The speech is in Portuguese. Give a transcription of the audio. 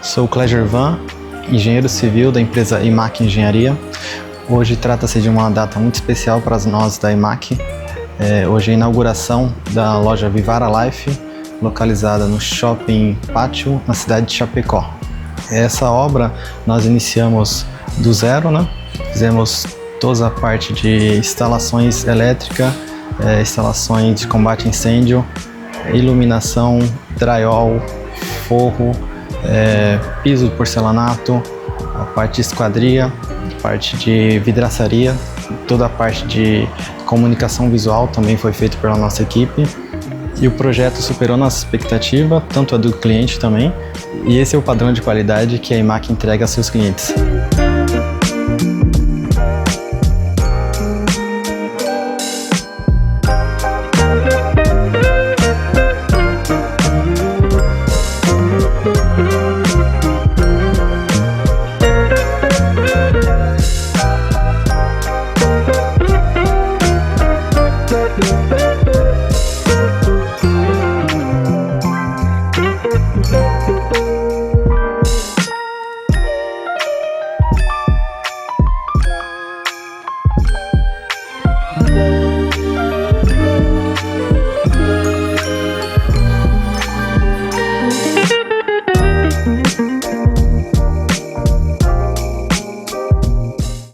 Sou Clegervan, engenheiro civil da empresa IMAC Engenharia. Hoje trata-se de uma data muito especial para nós da IMAC. Hoje é a inauguração da loja Vivara Life, localizada no Shopping Pátio, na cidade de Chapecó. Essa obra nós iniciamos do zero, né? Fizemos toda a parte de instalações elétricas, instalações de combate a incêndio, iluminação, drywall, forro, piso de porcelanato, a parte de esquadria, a parte de vidraçaria, toda a parte de comunicação visual também foi feito pela nossa equipe. E o projeto superou nossa expectativa, tanto a do cliente também, e esse é o padrão de qualidade que a IMAC entrega a seus clientes.